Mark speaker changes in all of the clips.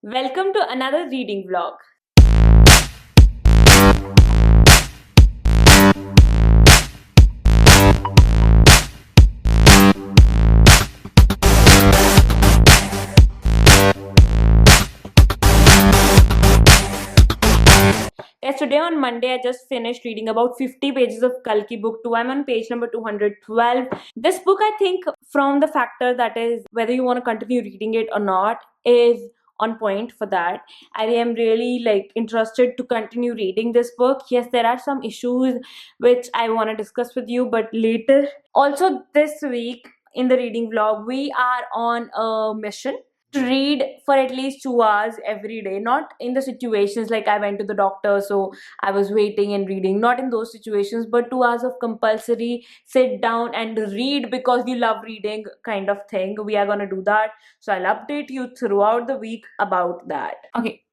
Speaker 1: Welcome to another reading vlog. Yes, today on Monday, I just finished reading about 50 pages of Kalki book 2. I'm on page number 212. This book, I think, from the factor that is whether you want to continue reading it or not, is on point for that. I am really interested to continue reading this book. Yes, there are some issues which I want to discuss with you, but later. Also, this week in the reading vlog, we are on a mission to read for at least 2 hours every day, not in the situations like I went to the doctor, so I was waiting and reading, not in those situations, but 2 hours of compulsory sit down and read because you love reading kind of thing. We are going to do that, so I'll update you throughout the week about that. Okay,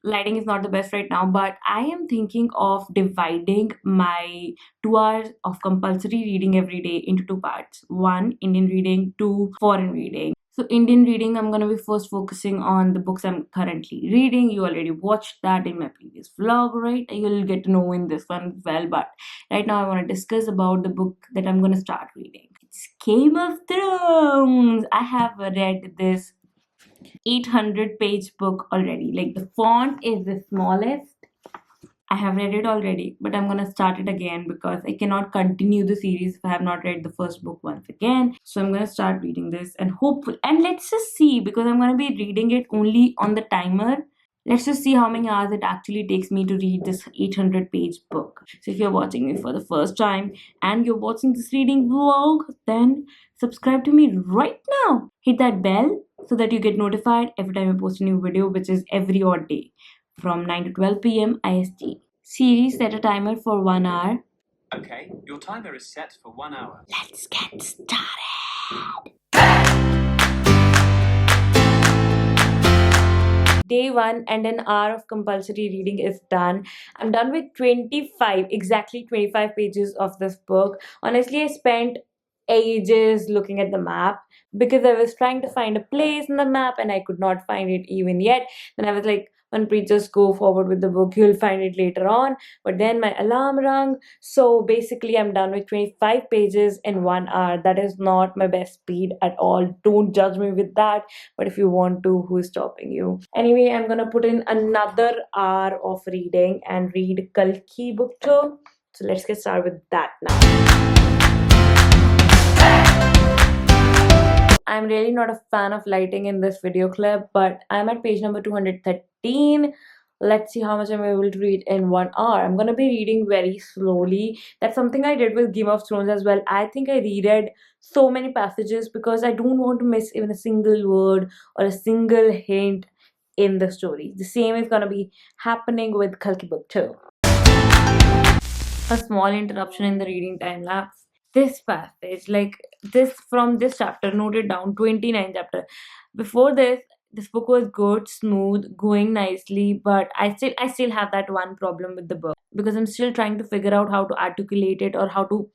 Speaker 1: lighting is not the best right now, but I am thinking of dividing my 2 hours of compulsory reading every day into two parts: one Indian reading, two foreign reading. So, Indian reading, I'm going to be first focusing on the books I'm currently reading. You already watched that in my previous vlog, right? You'll get to know in this one as well. But right now, I want to discuss about the book that I'm going to start reading. It's Game of Thrones. I have read this 800-page book already. Like, the font is the smallest. I have read it already, but I'm gonna start it again because I cannot continue the series if I have not read the first book once again. So I'm gonna start reading this and hopefully, and let's just see, because I'm gonna be reading it only on the timer. Let's just see how many hours it actually takes me to read this 800-page book. So if you're watching me for the first time and you're watching this reading vlog, then subscribe to me right now. Hit that bell so that you get notified every time I post a new video, which is every odd day from 9 to 12 p.m. IST. Siri, set a timer for 1 hour.
Speaker 2: Okay, your timer is set for 1 hour.
Speaker 1: Let's get started. Day one and an hour of compulsory reading is done. I'm done with exactly 25 pages of this book. Honestly, I spent ages looking at the map because I was trying to find a place in the map and I could not find it even yet. Then I was like, Manpreet, just go forward with the book, you'll find it later on. But then my alarm rang. So basically, I'm done with 25 pages in 1 hour. That is not my best speed at all. Don't judge me with that. But if you want to, who's stopping you? Anyway, I'm gonna put in another hour of reading and read Kalki book 2. So let's get started with that now. I'm really not a fan of lighting in this video clip, but I'm at page number 213. Let's see how much I'm able to read in 1 hour. I'm gonna be reading very slowly. That's something I did with Game of Thrones as well. I think I reread so many passages because I don't want to miss even a single word or a single hint in the story. The same is gonna be happening with Kalki book 2. A small interruption in the reading time lapse. This passage, like this from this chapter, noted down 29 chapter. Before this book was good, smooth, going nicely, but I still have that one problem with the book because I'm still trying to figure out how to articulate it or how to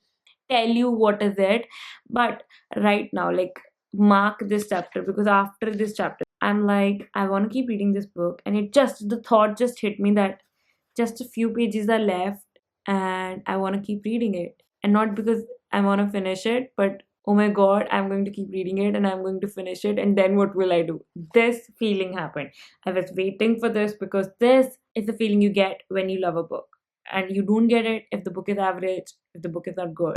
Speaker 1: tell you what is it. But right now, like, mark this chapter because after this chapter, I'm like, I want to keep reading this book, and the thought just hit me that just a few pages are left and I want to keep reading it. And not because I want to finish it, but oh my god, I'm going to keep reading it and I'm going to finish it. And then what will I do? This feeling happened. I was waiting for this because this is the feeling you get when you love a book. And you don't get it if the book is average, if the book is not good.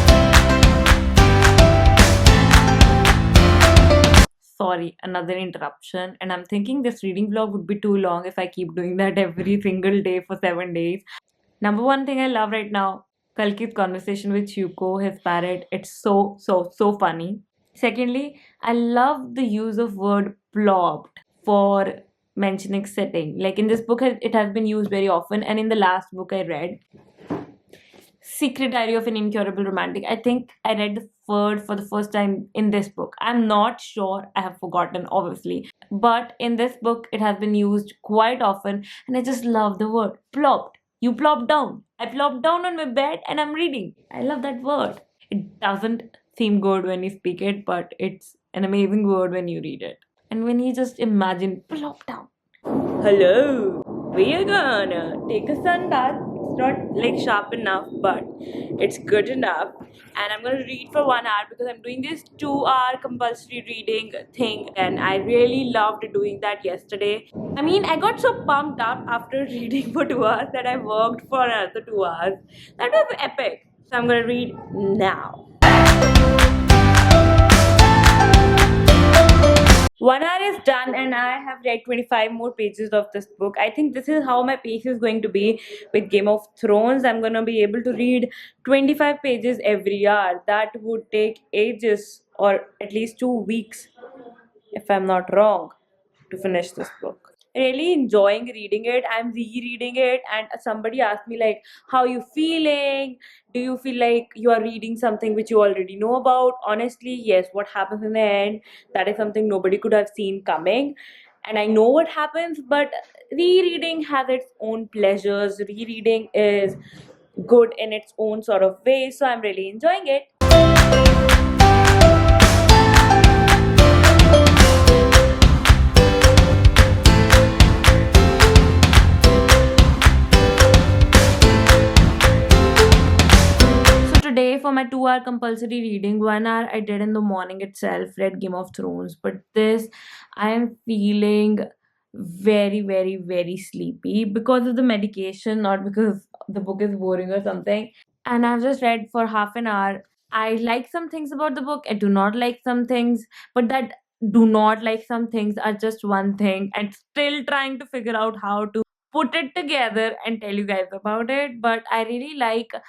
Speaker 1: Sorry, another interruption. And I'm thinking this reading vlog would be too long if I keep doing that every single day for 7 days. Number one thing I love right now, Kalki's conversation with Shuko, his parrot. It's so funny. Secondly, I love the use of word plopped for mentioning setting. Like in this book, it has been used very often, and in the last book I read, Secret Diary of an Incurable Romantic, I think I read the word for the first time in this book. I'm not sure, I have forgotten, obviously. But in this book, it has been used quite often, and I just love the word plopped. You plop down. I plop down on my bed and I'm reading. I love that word. It doesn't seem good when you speak it, but it's an amazing word when you read it. And when you just imagine plop down, Hello, we are gonna take a sun bath. It's not like sharp enough, but it's good enough. And I'm gonna read for 1 hour because I'm doing this 2 hour compulsory reading thing, and I really loved doing that yesterday. I mean, I got so pumped up after reading for 2 hours that I worked for another 2 hours. That was epic. So I'm gonna read now. 1 hour is done, and I have read 25 more pages of this book. I think this is how my pace is going to be with Game of Thrones. I'm gonna be able to read 25 pages every hour. That would take ages, or at least 2 weeks, if I'm not wrong, to finish this book. Really enjoying reading it. I'm rereading it, and somebody asked me like, "How you feeling? Do you feel like you are reading something which you already know about?" Honestly, yes. What happens in the end? That is something nobody could have seen coming, and I know what happens. But rereading has its own pleasures. Rereading is good in its own sort of way, so I'm really enjoying it. So today for my 2 hour compulsory reading, 1 hour I did in the morning itself, read Game of Thrones. But this, I am feeling very, very, very sleepy because of the medication, not because the book is boring or something. And I've just read for half an hour. I like some things about the book. I do not like some things, but that do not like some things are just one thing. And still trying to figure out how to put it together and tell you guys about it. But I really like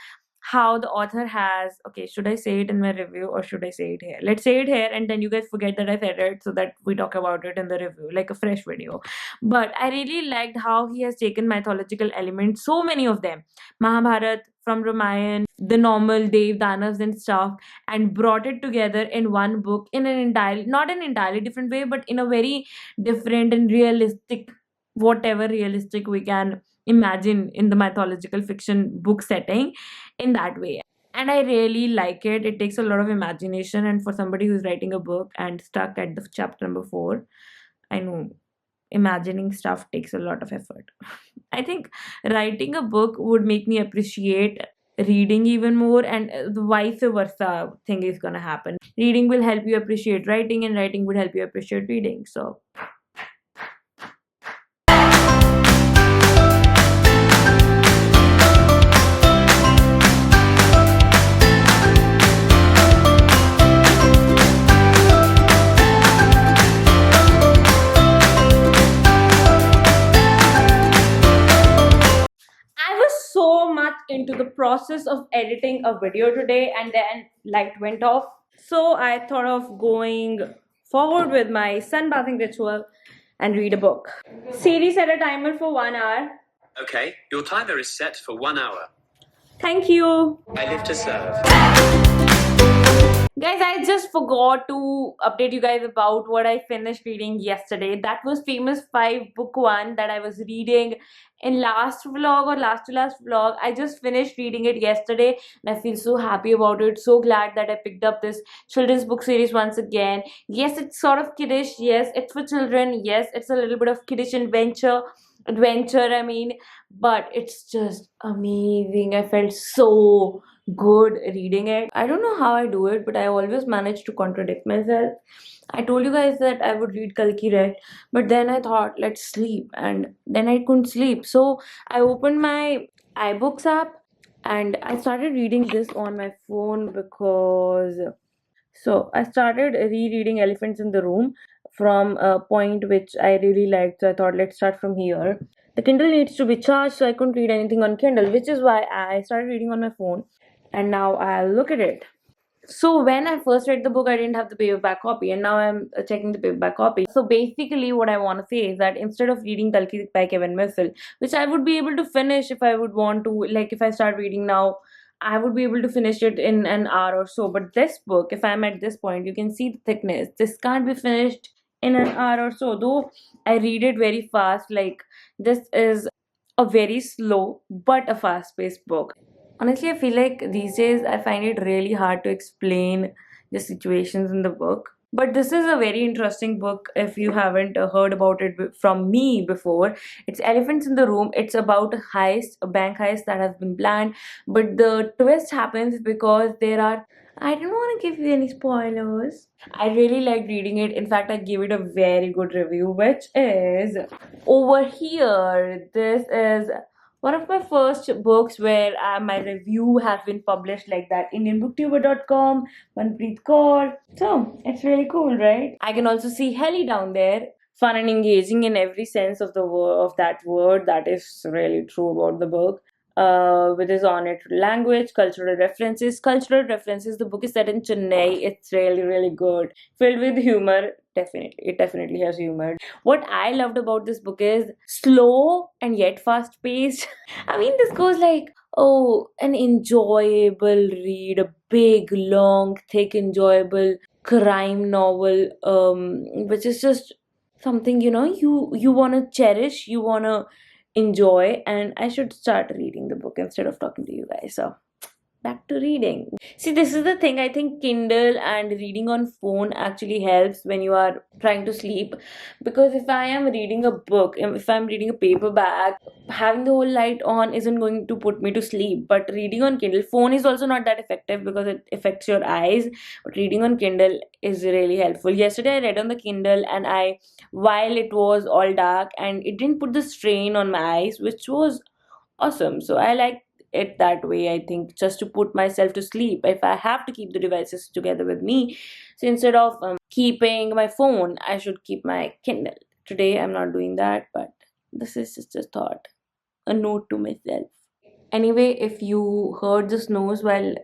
Speaker 1: how the author has, okay, should I say it in my review or should I say it here? Let's say it here, and then you guys forget that I said it, so that we talk about it in the review like a fresh video. But I really liked how he has taken mythological elements, so many of them, Mahabharat, from Ramayana, the normal Dev Danavs and stuff, and brought it together in one book in an entirely, not an entirely different way, but in a very different and realistic, whatever realistic we can imagine in the mythological fiction book setting, in that way. And I really like it. It takes a lot of imagination, and for somebody who's writing a book and stuck at the chapter number 4, I know imagining stuff takes a lot of effort. I think writing a book would make me appreciate reading even more, and the vice versa thing is going to happen. Reading will help you appreciate writing, and writing would help you appreciate reading. So I was so much into the process of editing a video today, and then light went off. So I thought of going forward with my sunbathing ritual and read a book. Siri set a timer for 1 hour.
Speaker 2: Okay, your timer is set for 1 hour.
Speaker 1: Thank you.
Speaker 2: I live to serve.
Speaker 1: Guys, I just forgot to update you guys about what I finished reading yesterday. That was Famous 5 Book 1 that I was reading in last vlog or last to last vlog. I just finished reading it yesterday, and I feel so happy about it. So glad that I picked up this children's book series once again. Yes, it's sort of kiddish. Yes, it's for children. Yes, it's a little bit of kiddish adventure, I mean, but it's just amazing. I felt so good reading it. I don't know how I do it, but I always manage to contradict myself. I told you guys that I would read Kalki Red, but then I thought, let's sleep, and then I couldn't sleep. So I opened my iBooks app and I started reading this on my phone because. So I started rereading Elephants in the Room from a point which I really liked. So I thought, let's start from here. The Kindle needs to be charged, so I couldn't read anything on Kindle, which is why I started reading on my phone. And now I'll look at it. So when I first read the book, I didn't have the paperback copy, and now I'm checking the paperback copy. So basically, what I want to say is that instead of reading Kalki by Kevin Missel, which I would be able to finish if I would want to, like if I start reading now, I would be able to finish it in an hour or so. But this book, if I'm at this point, you can see the thickness. This can't be finished in an hour or so. Though I read it very fast, like this is a very slow but a fast-paced book. Honestly, I feel like these days I find it really hard to explain the situations in the book. But this is a very interesting book if you haven't heard about it from me before. It's Elephants in the Room. It's about a heist, a bank heist that has been planned. But the twist happens because there are. I don't want to give you any spoilers. I really liked reading it. In fact, I gave it a very good review, which is over here. This is one of my first books where my review has been published like that. indianbooktuber.com, Manpreet Kaur. So it's really cool, right? I can also see Helly down there. Fun and engaging in every sense of the word of that word. That is really true about the book. With his ornate language, cultural references. Cultural references. The book is set in Chennai. It's really, really good. Filled with humor. Definitely. It definitely has humor. What I loved about this book is slow and yet fast paced. I mean, this goes like, oh, an enjoyable read, a big, long, thick, enjoyable crime novel, which is just something you wanna cherish, you wanna enjoy, and I should start reading the book instead of talking to you guys. So back to reading. See, this is the thing. I think Kindle and reading on phone actually helps when you are trying to sleep. Because if I am reading a book, if I'm reading a paperback, having the whole light on isn't going to put me to sleep. But reading on Kindle, phone is also not that effective because it affects your eyes. But reading on Kindle is really helpful. Yesterday I read on the Kindle, and while it was all dark and it didn't put the strain on my eyes, which was awesome. So I like it that way. I think just to put myself to sleep if I have to keep the devices together with me. So instead of keeping my phone, I should keep my Kindle. Today I'm not doing that, but this is just a thought, a note to myself. Anyway, if you heard the snooze while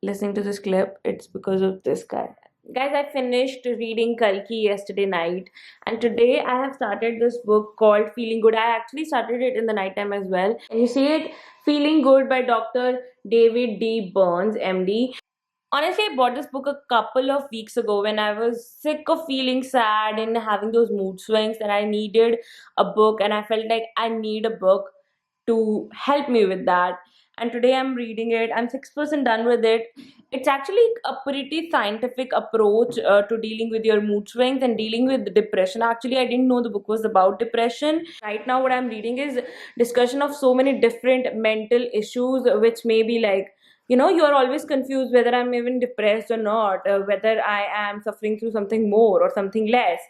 Speaker 1: listening to this clip, it's because of this guy. Guys, I finished reading Kalki yesterday night, and today I have started this book called Feeling Good. I actually started it in the nighttime as well. And you see it, Feeling Good by Dr. David D. Burns, MD. Honestly, I bought this book a couple of weeks ago when I was sick of feeling sad and having those mood swings, and I needed a book, and I felt like I need a book to help me with that. And today I'm reading it. I'm 6% done with it. It's actually a pretty scientific approach to dealing with your mood swings and dealing with depression. Actually, I didn't know the book was about depression. Right now, what I'm reading is discussion of so many different mental issues, which may be like, you're always confused whether I'm even depressed or not, whether I am suffering through something more or something less.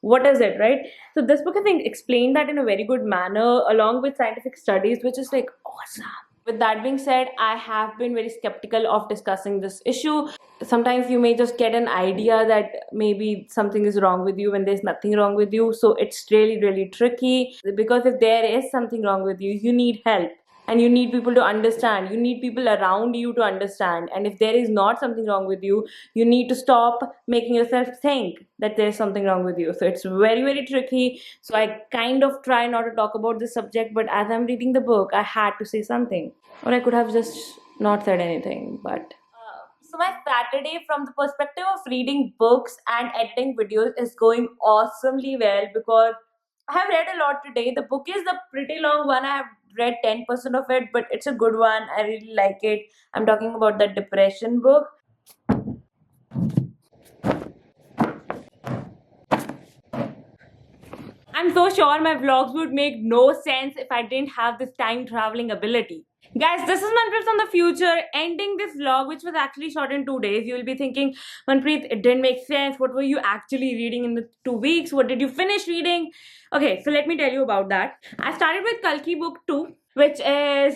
Speaker 1: What is it, right? So this book, I think, explained that in a very good manner along with scientific studies, which is like awesome. With that being said, I have been very skeptical of discussing this issue. Sometimes you may just get an idea that maybe something is wrong with you when there's nothing wrong with you. So it's really, really tricky, because if there is something wrong with you, you need help. And you need people to understand. You need people around you to understand. And if there is not something wrong with you, you need to stop making yourself think that there's something wrong with you. So it's very, very tricky. So I kind of try not to talk about this subject, but as I'm reading the book, I had to say something. Or I could have just not said anything, but so my Saturday from the perspective of reading books and editing videos is going awesomely well, because I have read a lot today. The book is a pretty long one. I have read 10% of it, but it's a good one. I really like it. I'm talking about the depression book. I'm so sure my vlogs would make no sense if I didn't have this time traveling ability. Guys, this is Manpreet from the future ending this vlog, which was actually shot in 2 days. You will be thinking, Manpreet, it didn't make sense. What were you actually reading in the 2 weeks? What did you finish reading? Okay, so let me tell you about that. I started with Kalki book 2, which is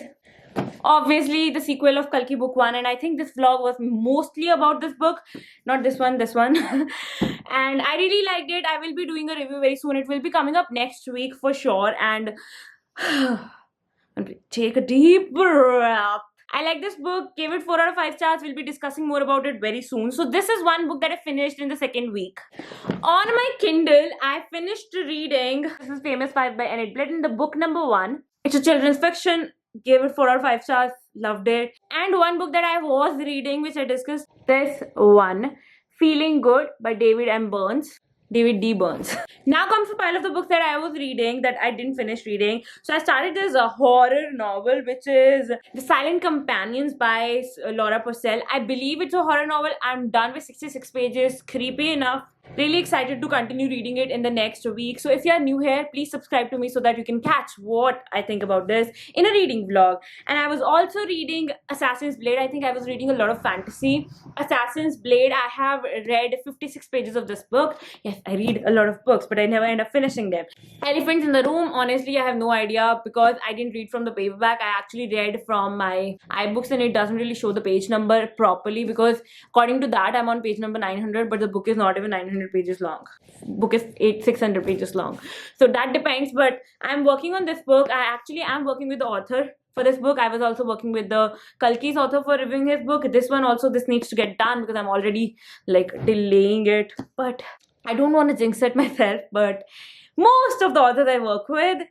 Speaker 1: obviously the sequel of Kalki book 1, and I think this vlog was mostly about this book, not this one. And I really liked it. I will be doing a review very soon. It will be coming up next week for sure. And take a deep breath. I like this book, gave it 4 out of 5 stars. We'll be discussing more about it very soon. So this is one book that I finished in the second week. On my Kindle, I finished reading, this is Famous 5 by Enid Blyton, the book number 1. It's a children's fiction, gave it 4 out of 5 stars, loved it. And one book that I was reading, which I discussed, this one, Feeling Good by David D. Burns. Now comes the pile of the books that I was reading that I didn't finish reading. So I started this horror novel, which is The Silent Companions by Laura Purcell. I believe it's a horror novel. I'm done with 66 pages. Creepy enough. Really excited to continue reading it in the next week. So if you are new here, please subscribe to me so that you can catch what I think about this in a reading vlog. And I was also reading Assassin's Blade. I think I was reading a lot of fantasy. Assassin's Blade, I have read 56 pages of this book. Yes, I read a lot of books, but I never end up finishing them. Elephants in the Room, honestly, I have no idea because I didn't read from the paperback. I actually read from my iBooks and it doesn't really show the page number properly because according to that, I'm on page number 900, but the book is not even 900 pages long. Book is 600 pages long. So that depends, but I'm working on this book. I actually am working with the author for this book. I was also working with the Kalki's author for reviewing his book. This one also, this needs to get done because I'm already like delaying it. But I don't want to jinx it myself, but most of the authors I work with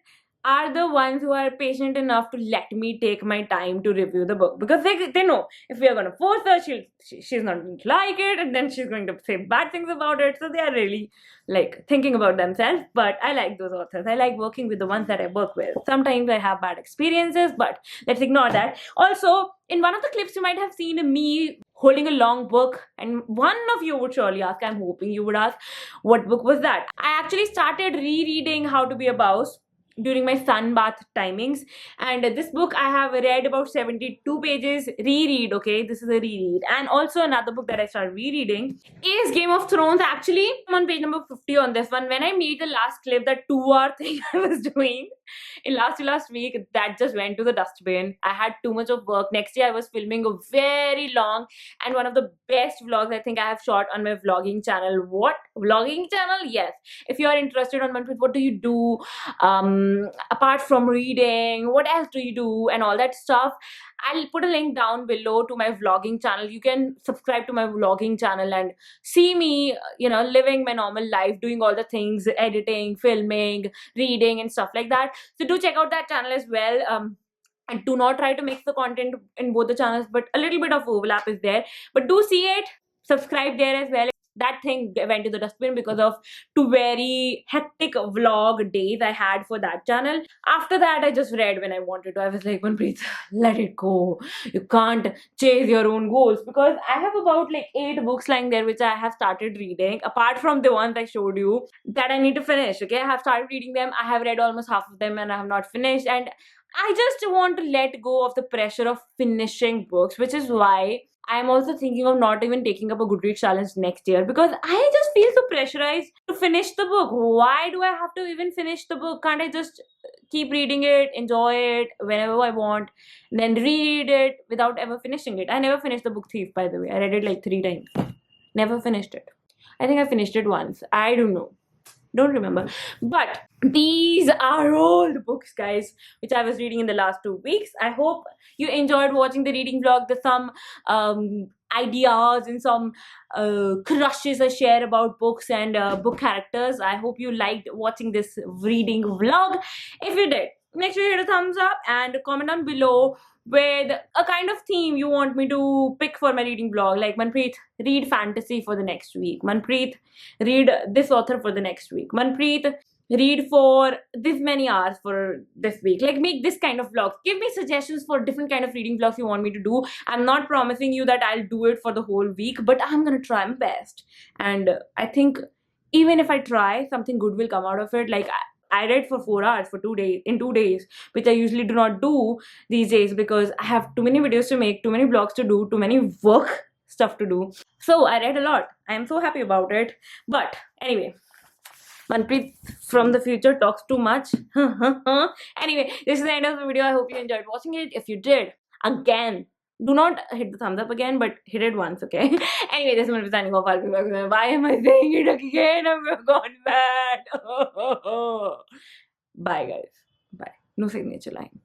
Speaker 1: are the ones who are patient enough to let me take my time to review the book because they know if we are going to force her, she's not going to like it and then she's going to say bad things about it. So they are really like thinking about themselves. But I like those authors. I like working with the ones that I work with. Sometimes I have bad experiences, but let's ignore that. Also, in one of the clips you might have seen me holding a long book, and one of you would surely ask, I'm hoping you would ask, what book was that? I actually started rereading How to Be a Boss during my sunbath timings, and this book I have read about 72 pages. Reread, okay, this is a reread. And also another book that I started rereading is Game of Thrones. Actually, I'm on page number 50 on this one. When I made the last clip, that 2-hour thing I was doing in last week, that just went to the dustbin. I had too much of work. Next day I was filming a very long and one of the best vlogs I think I have shot on my vlogging channel. What vlogging channel? Yes, if you are interested on Manpreet, what do you do apart from reading, what else do you do and all that stuff, I'll put a link down below to my vlogging channel. You can subscribe to my vlogging channel and see me, living my normal life, doing all the things, editing, filming, reading and stuff like that. So do check out that channel as well. And do not try to mix the content in both the channels, but a little bit of overlap is there. But do see it, subscribe there as well. That thing went to the dustbin because of 2 very hectic vlog days I had for that channel. After that, I just read when I wanted to. I was like, Manpreet, let it go. You can't chase your own goals, because I have about like 8 books lying there which I have started reading, apart from the ones I showed you that I need to finish. Okay, I have started reading them. I have read almost half of them and I have not finished, and I just want to let go of the pressure of finishing books, which is why I'm also thinking of not even taking up a Goodreads challenge next year, because I just feel so pressurized to finish the book. Why do I have to even finish the book? Can't I just keep reading it, enjoy it whenever I want, then reread it without ever finishing it? I never finished the book Thief, by the way. I read it like 3 times. Never finished it. I think I finished it once. I don't know. Don't remember. But these are all the books, guys, which I was reading in the last 2 weeks. I hope you enjoyed watching the reading vlog. There's some ideas and some crushes I share about books and book characters. I hope you liked watching this reading vlog. If you did, make sure you hit a thumbs up and comment down below with a kind of theme you want me to pick for my reading vlog. Like, Manpreet, read fantasy for the next week. Manpreet, read this author for the next week. Manpreet, read for this many hours for this week. Like, make this kind of vlogs. Give me suggestions for different kind of reading vlogs you want me to do. I'm not promising you that I'll do it for the whole week, but I'm gonna try my best. And I think even if I try, something good will come out of it. Like, I read for 4 hours for 2 days, in 2 days, which I usually do not do these days because I have too many videos to make, too many vlogs to do, too many work stuff to do. So I read a lot. I am so happy about it. But anyway, Manpreet from the future talks too much. Anyway, this is the end of the video. I hope you enjoyed watching it. If you did, again, do not hit the thumbs up again, but hit it once, okay? Anyway, this is Manpreet signing off. I'll be back. Why am I saying it again? I've gone mad. Bye, guys. Bye. No signature line.